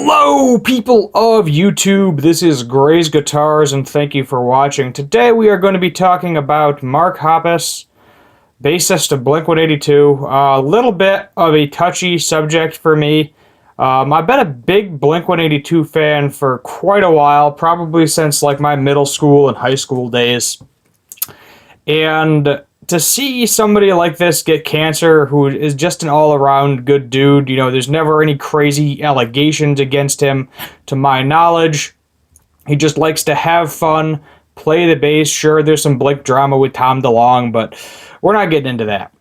Hello, people of YouTube. This is Gray's Guitars, and thank you for watching. Today we are going to be talking about Mark Hoppus, bassist of Blink-182. A little bit of a touchy subject for me. I've been a big Blink-182 fan for quite a while, probably since like my middle school and high school days. And to see somebody like this get cancer, who is just an all-around good dude, you know, there's never any crazy allegations against him, to my knowledge. He just likes to have fun, play the bass. Sure, there's some Blink drama with Tom DeLonge, but we're not getting into that.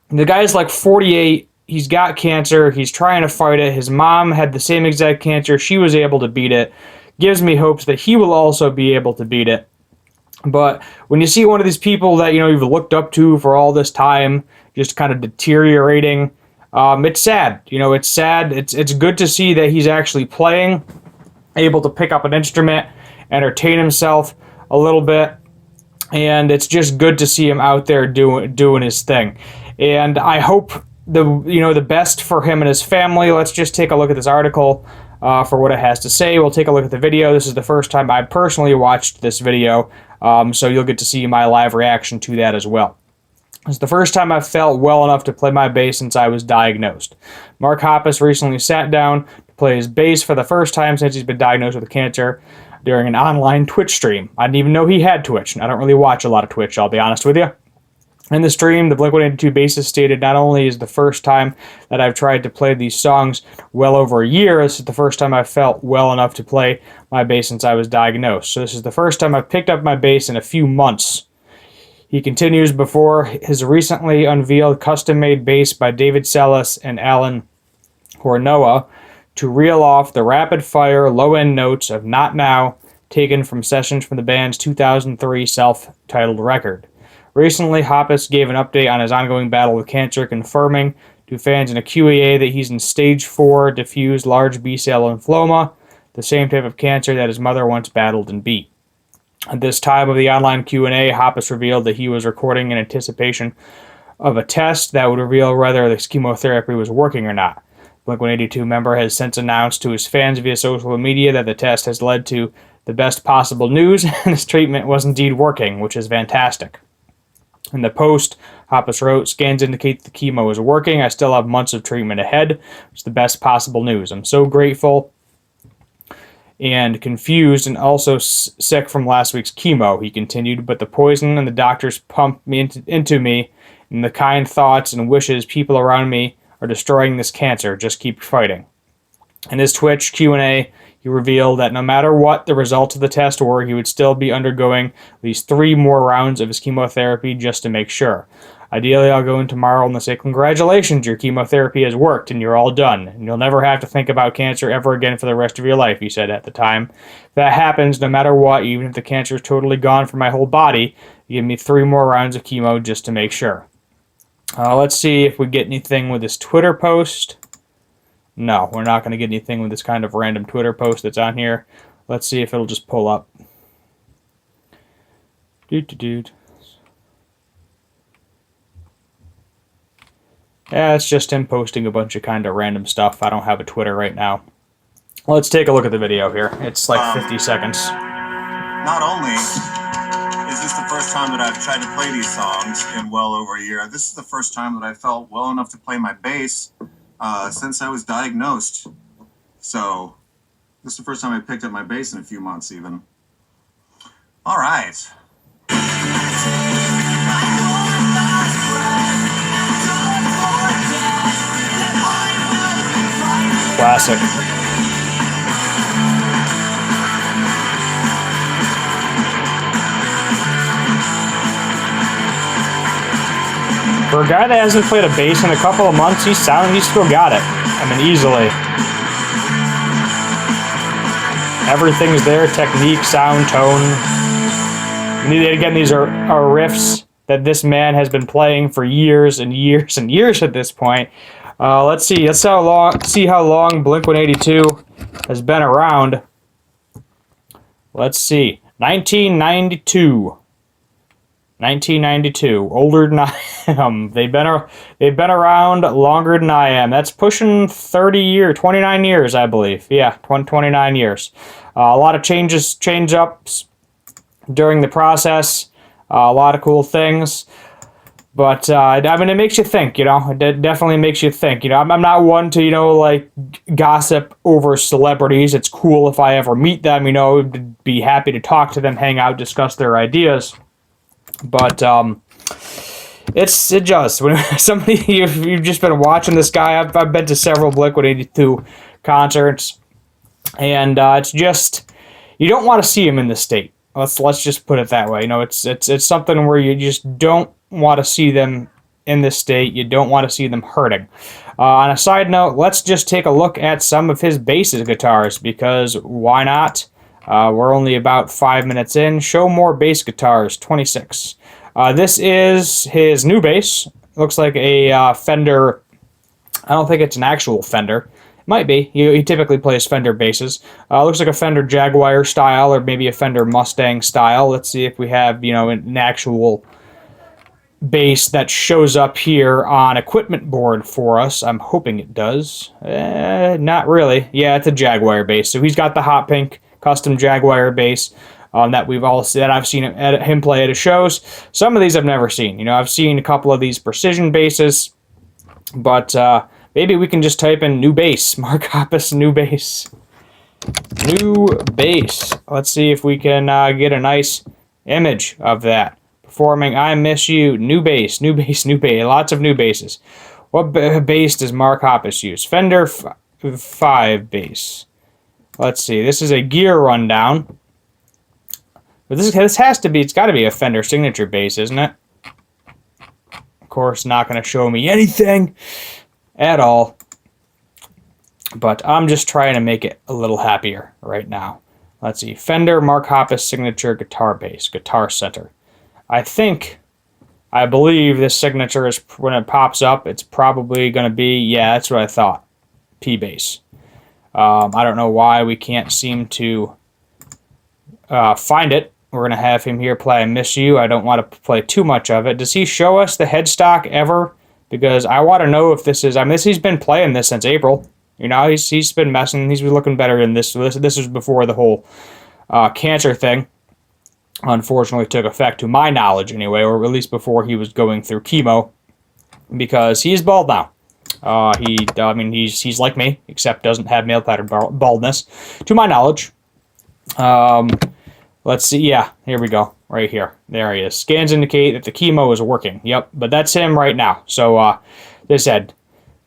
The guy's like 48. He's got cancer. He's trying to fight it. His mom had the same exact cancer. She was able to beat it. Gives me hopes that he will also be able to beat it. But when you see one of these people that, you know, you've looked up to for all this time just kind of deteriorating, it's sad. You know, it's sad. It's good to see that he's actually playing, able to pick up an instrument, entertain himself a little bit, and it's just good to see him out there doing his thing. And I hope the best for him and his family. Let's just take a look at this article for what it has to say. We'll take a look at the video. This is the first time I personally watched this video, so you'll get to see my live reaction to that as well. It's the first time I've felt well enough to play my bass since I was diagnosed. Mark Hoppus recently sat down to play his bass for the first time since he's been diagnosed with cancer during an online Twitch stream. I didn't even know he had Twitch. I don't really watch a lot of Twitch, I'll be honest with you. In the stream, the Blink-182 bassist stated, "Not only is the first time that I've tried to play these songs well over a year, this is the first time I've felt well enough to play my bass since I was diagnosed. So this is the first time I've picked up my bass in a few months." He continues, before his recently unveiled custom-made bass by David Sellis and Alan Hornoa to reel off the rapid-fire low-end notes of Not Now, taken from sessions from the band's 2003 self-titled record. Recently, Hoppus gave an update on his ongoing battle with cancer, confirming to fans in a Q&A that he's in stage 4 diffuse large B-cell lymphoma, the same type of cancer that his mother once battled and beat. At this time of the online Q&A, Hoppus revealed that he was recording in anticipation of a test that would reveal whether the chemotherapy was working or not. Blink-182 member has since announced to his fans via social media that the test has led to the best possible news, and his treatment was indeed working, which is fantastic. In the post, Hoppus wrote, "Scans indicate the chemo is working. I still have months of treatment ahead. It's the best possible news. I'm so grateful and confused and also sick from last week's chemo," he continued, "but the poison and the doctors pumped me into me, and the kind thoughts and wishes people around me are destroying this cancer. Just keep fighting." In his Twitch Q&A, he revealed that no matter what the results of the test were, he would still be undergoing at least 3 more rounds of his chemotherapy just to make sure. "Ideally, I'll go in tomorrow and say, 'Congratulations, your chemotherapy has worked and you're all done. And you'll never have to think about cancer ever again for the rest of your life," he said at the time. "If that happens, no matter what, even if the cancer is totally gone from my whole body, give me 3 more rounds of chemo just to make sure." Let's see if we get anything with this Twitter post. No, we're not going to get anything with this kind of random Twitter post that's on here. Let's see if it'll just pull up. Yeah, it's just him posting a bunch of kind of random stuff. I don't have a Twitter right now. Let's take a look at the video here. It's like 50 seconds. Not only is this the first time that I've tried to play these songs in well over a year, this is the first time that I felt well enough to play my bass since I was diagnosed. So this is the first time I picked up my bass in a few months even. All right. Classic. For a guy that hasn't played a bass in a couple of months, he's still got it. I mean, easily. Everything's there, technique, sound, tone. Again, these are riffs that this man has been playing for years and years and years at this point. Let's see how long Blink-182 has been around. Let's see. 1992. 1992. Older than I am. They've been around longer than I am. That's pushing 30 years, 29 years, I believe. Yeah, 29 years. A lot of change ups during the process. A lot of cool things. But, I mean, it makes you think, you know. It definitely makes you think. You know, I'm not one to, you know, like, gossip over celebrities. It's cool if I ever meet them, you know, be happy to talk to them, hang out, discuss their ideas. But, it just, when somebody, you've just been watching this guy, I've been to several Blink-182 concerts, and, it's just, you don't want to see him in this state. Let's just put it that way. You know, it's something where you just don't want to see them in this state. You don't want to see them hurting. On a side note, let's just take a look at some of his bass guitars, because why not? We're only about 5 minutes in. Show more bass guitars, 26. This is his new bass. Looks like a Fender. I don't think it's an actual Fender. Might be. He typically plays Fender basses. Looks like a Fender Jaguar style, or maybe a Fender Mustang style. Let's see if we have, you know, an actual bass that shows up here on equipment board for us. I'm hoping it does. Not really. Yeah, it's a Jaguar bass. So he's got the hot pink custom Jaguar bass that I've seen him play at his shows. Some of these I've never seen. You know, I've seen a couple of these precision basses, but maybe we can just type in new bass. Mark Hoppus, new bass. New bass. Let's see if we can get a nice image of that. Performing I Miss You, new bass, new bass, new bass. Lots of new basses. What bass does Mark Hoppus use? Fender 5 bass. Let's see. This is a gear rundown. But this has to be, it's got to be a Fender signature bass, isn't it? Of course, not going to show me anything at all. But I'm just trying to make it a little happier right now. Let's see. Fender Mark Hoppus signature guitar bass, Guitar Center. I believe this signature is, when it pops up, it's probably going to be, yeah, that's what I thought, P bass. I don't know why we can't seem to find it. We're going to have him here play I Miss You. I don't want to play too much of it. Does he show us the headstock ever? Because I want to know if this is, I mean, he's been playing this since April. You know, he's been messing, he's been looking better than this. This is before the whole cancer thing unfortunately took effect, to my knowledge anyway, or at least before he was going through chemo, because he's bald now. He's like me, except doesn't have male pattern baldness, to my knowledge. Let's see, yeah, here we go, right here. There he is. Scans indicate that the chemo is working. Yep, but that's him right now. So, they said,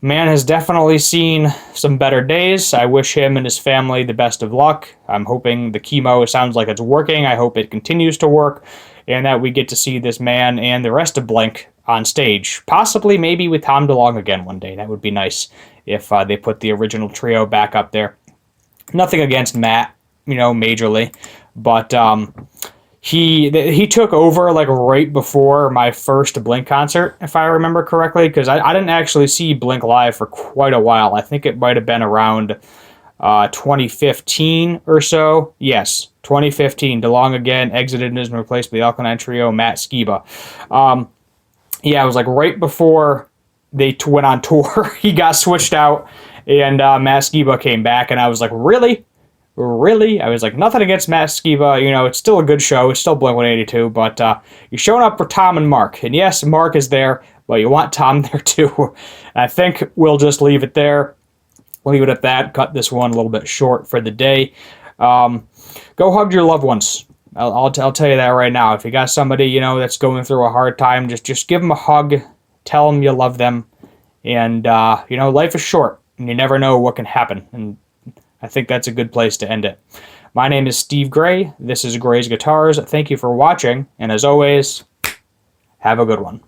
man has definitely seen some better days. I wish him and his family the best of luck. I'm hoping the chemo sounds like it's working. I hope it continues to work, and that we get to see this man and the rest of Blink on stage. Possibly, maybe with Tom DeLonge again one day. That would be nice if they put the original trio back up there. Nothing against Matt, you know, majorly, but he took over like right before my first Blink concert, if I remember correctly, because I didn't actually see Blink live for quite a while. I think it might have been around 2015 or so. Yes, 2015. DeLonge again exited and is replaced by the Alkaline Trio, Matt Skiba. Yeah, it was like right before they went on tour. He got switched out, and Matt Skiba came back, and I was like, really? Really? I was like, nothing against Matt Skiba. You know, it's still a good show. It's still Blink-182, but you're showing up for Tom and Mark. And yes, Mark is there, but you want Tom there too. I think we'll just leave it there. We'll leave it at that. Cut this one a little bit short for the day. Go hug your loved ones. I'll tell you that right now. If you got somebody, you know, that's going through a hard time, just give them a hug. Tell them you love them. And, you know, life is short, and you never know what can happen. And I think that's a good place to end it. My name is Steve Gray. This is Gray's Guitars. Thank you for watching, and as always, have a good one.